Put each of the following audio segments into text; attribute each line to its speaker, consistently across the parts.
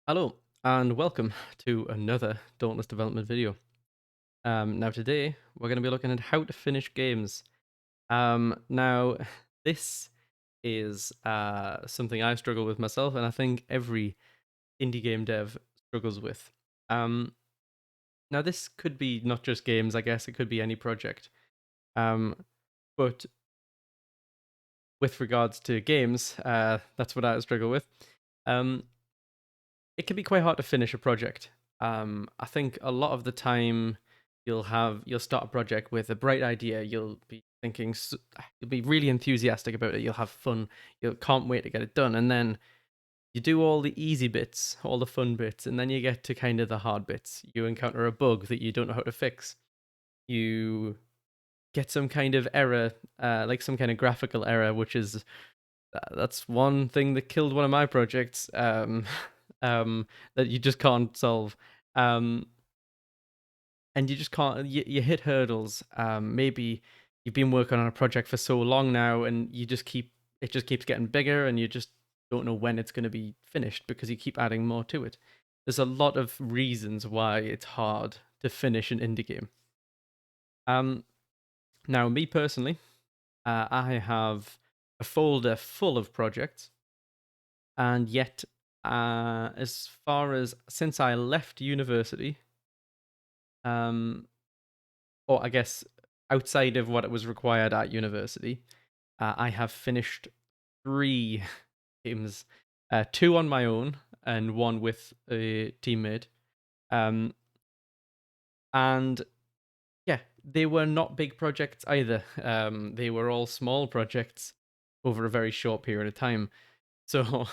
Speaker 1: Hello and welcome to another Dauntless Development video. Now today we're going to be looking at how to finish games. Now this is something I struggle with myself, and I think every indie game dev struggles with. Um, Now this could be not just games, I guess it could be any project. Um, but with regards to games, that's what I struggle with. Um, it can be quite hard to finish a project. I think a lot of the time you'll start a project with a bright idea. You'll be thinking, you'll be really enthusiastic about it. You'll have fun. You can't wait to get it done. And then you do all the easy bits, all the fun bits, and then you get to kind of the hard bits. You encounter a bug that you don't know how to fix. You get some kind of error, like some kind of graphical error, which is that's one thing that killed one of my projects. That you just can't solve. Um, and you just can't. You hit hurdles. Maybe you've been working on a project for so long now, and it just keeps getting bigger, and you just don't know when it's going to be finished because you keep adding more to it. There's a lot of reasons why it's hard to finish an indie game. Um, Now me personally, I have a folder full of projects, and yet, as far as since I left university, um, or I guess outside of what it was required at university, I have finished three games, two on my own and one with a teammate. Um, and yeah, they were not big projects either. They were all small projects over a very short period of time. So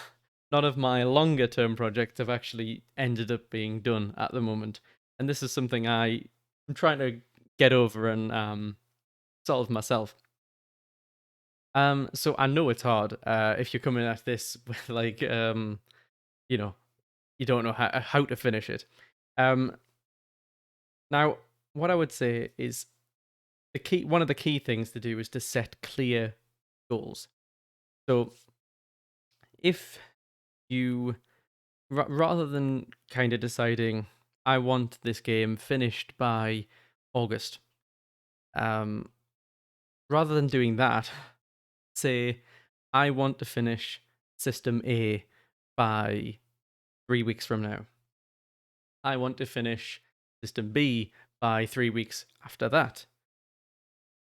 Speaker 1: none of my longer term projects have actually ended up being done at the moment. And this is something I'm trying to get over and solve myself. So I know it's hard if you're coming at this with like you know, you don't know how to finish it. Um Now what I would say is one of the key things to do is to set clear goals. So if you rather than kind of deciding I want this game finished by August, um, rather than doing that, say I want to finish System A by 3 weeks from now. I want to finish System B by 3 weeks after that,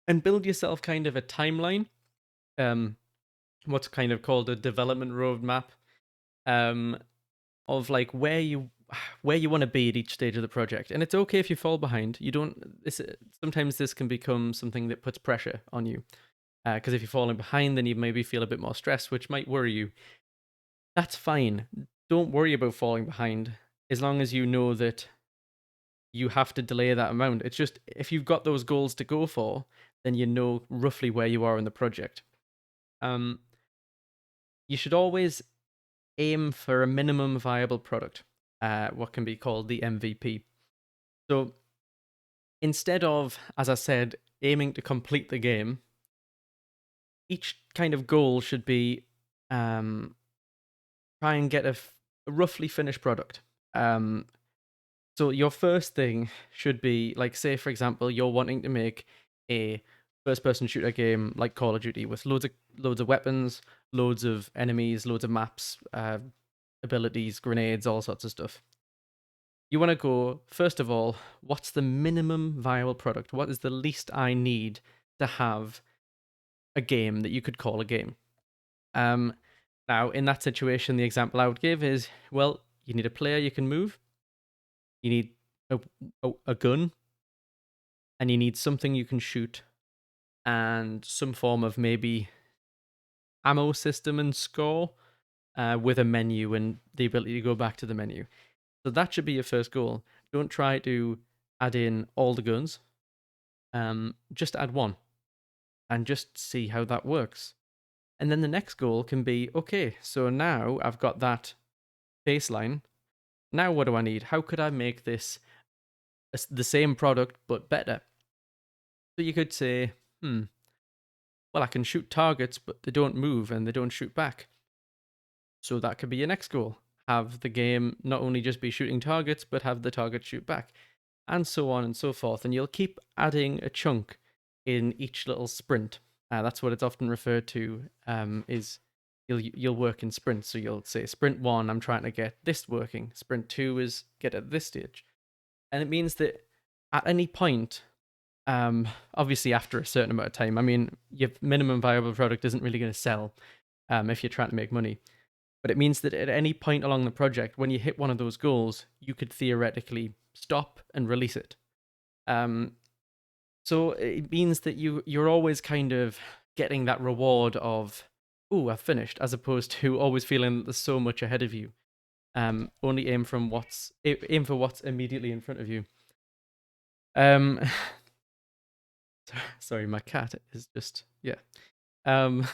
Speaker 1: and build yourself kind of a timeline. Um, what's kind of called a development roadmap. Um, of like where you want to be at each stage of the project, and it's okay if you fall behind. You don't this Sometimes this can become something that puts pressure on you, because if you're falling behind, then you maybe feel a bit more stress, which might worry you. That's fine. Don't worry about falling behind, as long as you know that you have to delay that amount. It's just if you've got those goals to go for, then you know roughly where you are in the project. um you should always aim for a minimum viable product, what can be called the MVP. So instead of, as I said, aiming to complete the game, each kind of goal should be um, try and get a roughly finished product. So your first thing should be like, say for example, you're wanting to make a first-person shooter game like Call of Duty with loads of weapons, loads of enemies, loads of maps, abilities, grenades, all sorts of stuff. You want to go, first of all, what's the minimum viable product? What is the least I need to have a game that you could call a game? Um, Now, in that situation, the example I would give is, well, you need a player you can move, you need a, a gun, and you need something you can shoot, and some form of maybe ammo system and score, with a menu and the ability to go back to the menu. So that should be your first goal. Don't try to add in all the guns. Just add one and just see how that works. And then the next goal can be, okay, so now I've got that baseline. Now what do I need? How could I make this the same product but better? So you could say, well, I can shoot targets, but they don't move and they don't shoot back. So that could be your next goal. have the game not only just be shooting targets, but have the target shoot back, and so on and so forth. And you'll keep adding a chunk in each little sprint. That's what it's often referred to. Is you'll work in sprints. So you'll say sprint 1, I'm trying to get this working. Sprint 2 is get at this stage, and it means that at any point, obviously after a certain amount of time, I mean, your minimum viable product isn't really going to sell if you're trying to make money. But it means that at any point along the project, when you hit one of those goals, you could theoretically stop and release it. So it means that you're always kind of getting that reward of, "Oh, I've finished," as opposed to always feeling that there's so much ahead of you. Only aim for what's immediately in front of you. Um, sorry, my cat is just yeah. Um,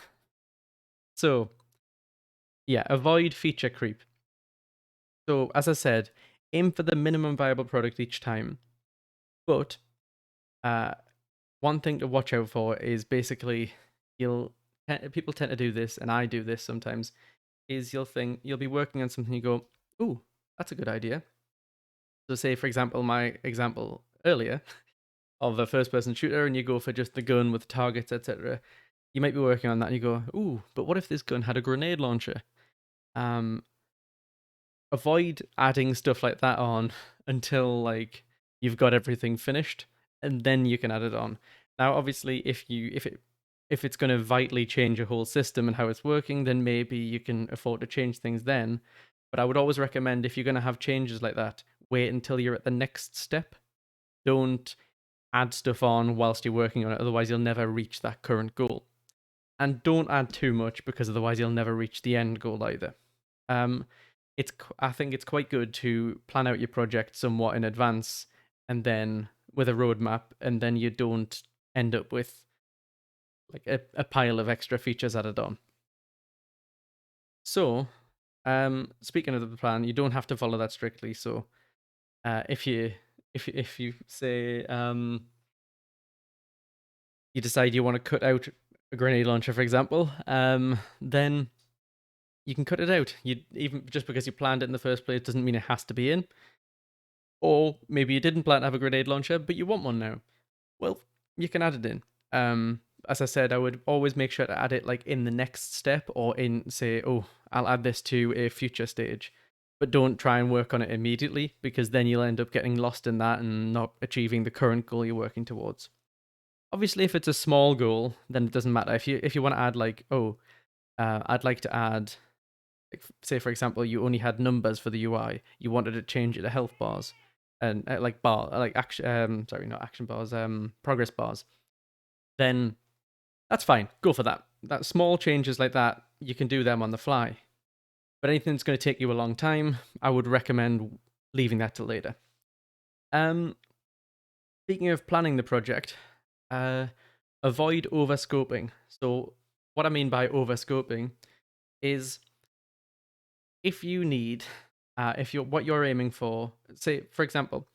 Speaker 1: so yeah, avoid feature creep. So as I said, aim for the minimum viable product each time. But uh, one thing to watch out for is basically people tend to do this, and I do this sometimes. Is you'll be working on something, you go, "Ooh, that's a good idea." So say for example, my example earlier of a first-person shooter, and you go for just the gun with targets, etc. You might be working on that, and you go, "Ooh, but what if this gun had a grenade launcher?" Um, Avoid adding stuff like that on until like you've got everything finished, and then you can add it on. Now obviously if it's going to vitally change your whole system and how it's working, then maybe you can afford to change things then. But I would always recommend, if you're going to have changes like that, wait until you're at the next step. Don't add stuff on whilst you're working on it, otherwise you'll never reach that current goal. And don't add too much, because otherwise you'll never reach the end goal either. Um, I think it's quite good to plan out your project somewhat in advance, and then with a roadmap, and then you don't end up with like a pile of extra features added on. So, speaking of the plan, you don't have to follow that strictly. So, if you say you decide you want to cut out a grenade launcher, for example, then you can cut it out. You even just because you planned it in the first place doesn't mean it has to be in. Or maybe you didn't plan to have a grenade launcher, but you want one now. Well, you can add it in. As I said, I would always make sure to add it like in the next step, or in say, "Oh, I'll add this to a future stage." But don't try and work on it immediately, because then you'll end up getting lost in that and not achieving the current goal you're working towards. Obviously, if it's a small goal, then it doesn't matter. If you want to add like, "Oh, I'd like to add," like, say for example, you only had numbers for the UI, you wanted to change it to health bars, and like action, sorry, not action bars, progress bars, then that's fine. Go for that. That small changes like that, you can do them on the fly. But anything that's going to take you a long time, I would recommend leaving that till later. Um, Speaking of planning the project, avoid overscoping. So what I mean by overscoping is, if you need, if you're what you're aiming for, say for example,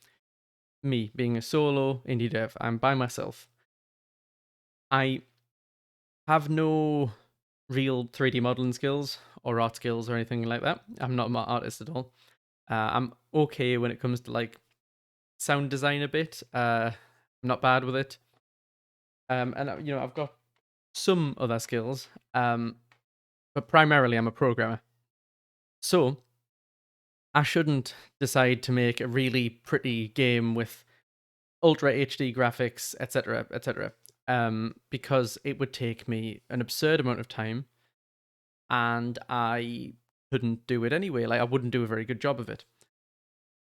Speaker 1: me being a solo indie dev, I'm by myself. I have no real 3D modeling skills or art skills or anything like that. I'm not an artist at all. I'm okay when it comes to like sound design a bit. I'm not bad with it. And I've got some other skills. But primarily I'm a programmer. So I shouldn't decide to make a really pretty game with ultra HD graphics, etc., etc., because it would take me an absurd amount of time, and I couldn't do it anyway. Like, I wouldn't do a very good job of it.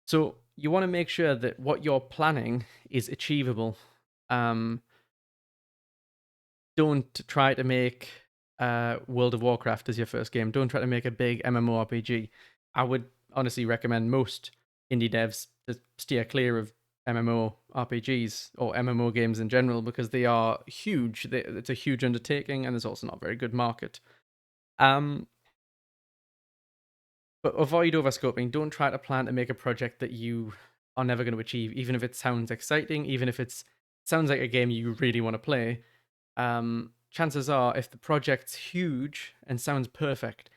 Speaker 1: So you want to make sure that what you're planning is achievable. Don't try to make World of Warcraft as your first game. Don't try to make a big MMORPG. I would honestly recommend most indie devs to steer clear of MMORPGs or MMO games in general, because they are huge. It's a huge undertaking, and there's also not a very good market. Um, but avoid overscoping. Don't try to plan to make a project that you are never going to achieve, even if it sounds exciting, even if it sounds like a game you really want to play. Chances are, if the project's huge and sounds perfect,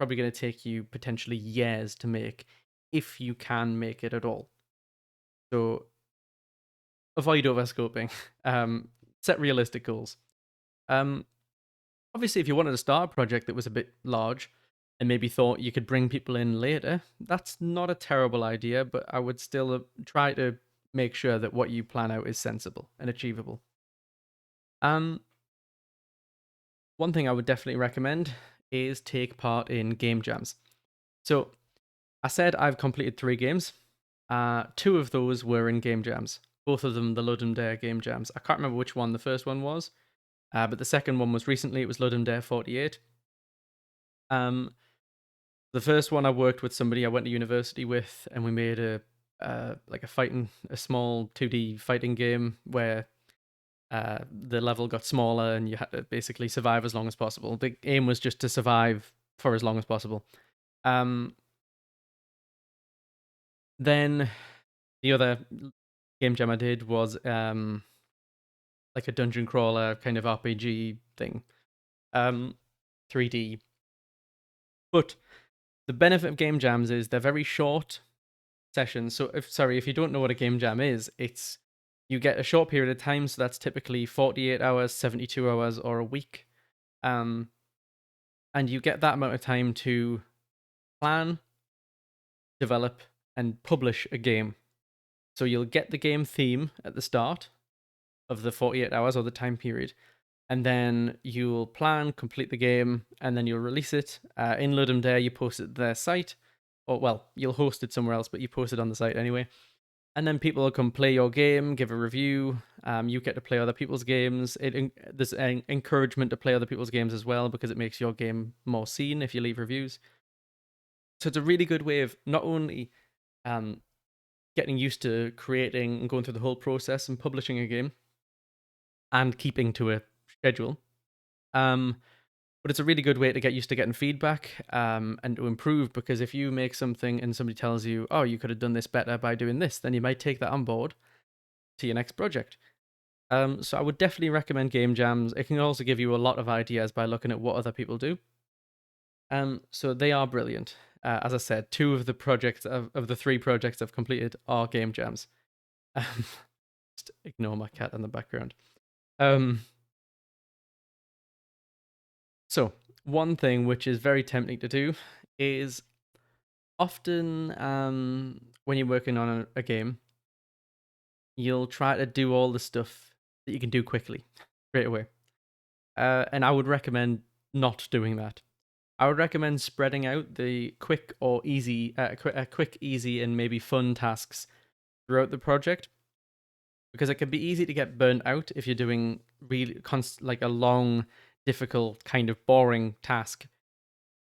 Speaker 1: probably going to take you potentially years to make, if you can make it at all. So avoid overscoping. Set realistic goals. Obviously, if you wanted to start a project that was a bit large and maybe thought you could bring people in later, that's not a terrible idea, but I would still try to make sure that what you plan out is sensible and achievable. One thing I would definitely recommend is take part in game jams. So I said I've completed 3 games. 2 of those were in game jams. Both of them the Ludum Dare game jams. I can't remember which one the first one was, but the second one was recently. It was Ludum Dare 48. The first one I worked with somebody I went to university with, and we made a small 2D fighting game where the level got smaller and you had to basically survive as long as possible. The aim was just to survive for as long as possible. Then the other game jam I did was like a dungeon crawler kind of RPG thing, 3D. But the benefit of game jams is they're very short sessions. So if you don't know what a game jam is, it's you get a short period of time. So that's typically 48 hours, 72 hours, or a week. And you get that amount of time to plan, develop, and publish a game. So you'll get the game theme at the start of the 48 hours or the time period, and then you'll plan, complete the game, and then you'll release it. In Ludum Dare, you post it to their site, or well, you'll host it somewhere else, but you post it on the site anyway. And then people will come play your game, give a review. You get to play other people's games. There's an encouragement to play other people's games as well, because it makes your game more seen if you leave reviews. So it's a really good way of not only getting used to creating and going through the whole process and publishing a game and keeping to a schedule, but it's a really good way to get used to getting feedback and to improve, because if you make something and somebody tells you, oh, you could have done this better by doing this, then you might take that on board to your next project. So I would definitely recommend game jams. It can also give you a lot of ideas by looking at what other people do. So they are brilliant. As I said, 2 of the projects of the 3 projects I've completed are game jams. Just ignore my cat in the background. So one thing which is very tempting to do is often when you're working on a game, you'll try to do all the stuff that you can do quickly, straight away. And I would recommend not doing that. I would recommend spreading out the quick, easy, and maybe fun tasks throughout the project, because it can be easy to get burnt out if you're doing really like a long, difficult, kind of boring task,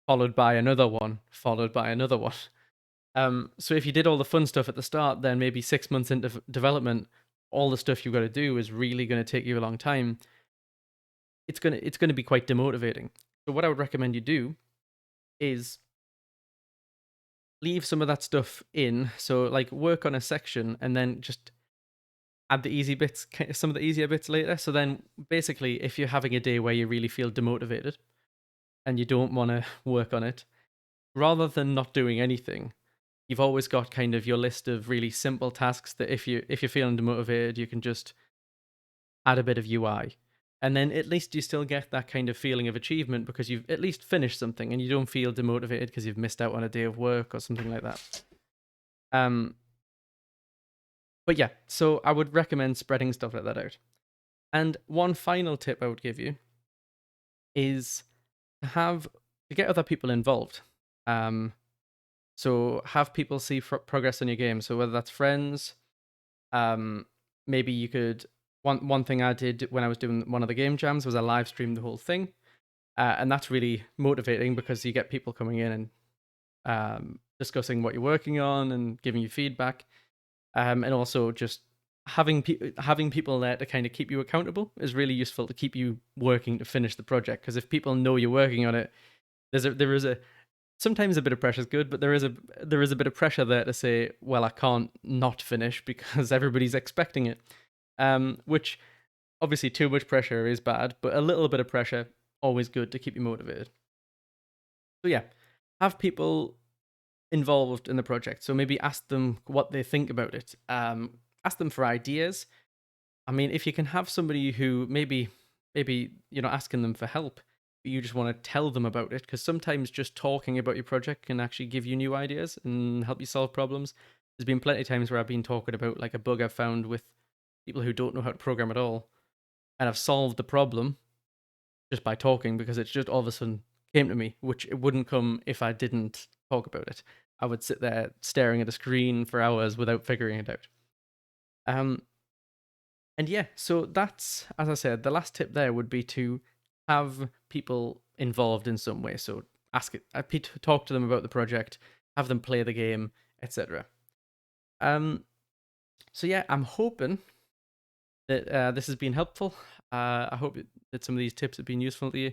Speaker 1: followed by another one, followed by another one. So if you did all the fun stuff at the start, then maybe 6 months into development, all the stuff you've got to do is really going to take you a long time. It's gonna be quite demotivating. So what I would recommend you do is leave some of that stuff in. So like work on a section and then just add the easy bits, some of the easier bits later. So then basically, if you're having a day where you really feel demotivated and you don't want to work on it, rather than not doing anything, you've always got kind of your list of really simple tasks that if you're feeling demotivated, you can just add a bit of UI. And then at least you still get that kind of feeling of achievement, because you've at least finished something and you don't feel demotivated because you've missed out on a day of work or something like that. But yeah, so I would recommend spreading stuff like that out. And one final tip I would give you is to get other people involved. So have people see progress on your game. So whether that's friends, maybe you could. One thing I did when I was doing one of the game jams was I live streamed the whole thing, and that's really motivating because you get people coming in and discussing what you're working on and giving you feedback, and also just having people there to kind of keep you accountable is really useful to keep you working to finish the project. Because if people know you're working on it, there is a sometimes a bit of pressure is good, but there is a bit of pressure there to say, well, I can't not finish because everybody's expecting it. Which obviously too much pressure is bad, but a little bit of pressure always good to keep you motivated. So yeah, have people involved in the project. So maybe ask them what they think about it. Ask them for ideas. I mean, if you can have somebody who maybe asking them for help, but you just want to tell them about it, because sometimes just talking about your project can actually give you new ideas and help you solve problems. There's been plenty of times where I've been talking about like a bug I've found with people who don't know how to program at all, and I've solved the problem just by talking, because it's just all of a sudden came to me, which it wouldn't come if I didn't talk about it. I would sit there staring at a screen for hours without figuring it out. Um, and yeah, so that's, as I said, the last tip there would be to have people involved in some way. So talk to them about the project, have them play the game, etc. So yeah, I'm hoping that this has been helpful. I hope that some of these tips have been useful to you,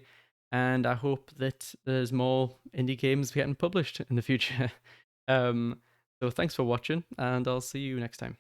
Speaker 1: and I hope that there's more indie games getting published in the future. So thanks for watching, and I'll see you next time.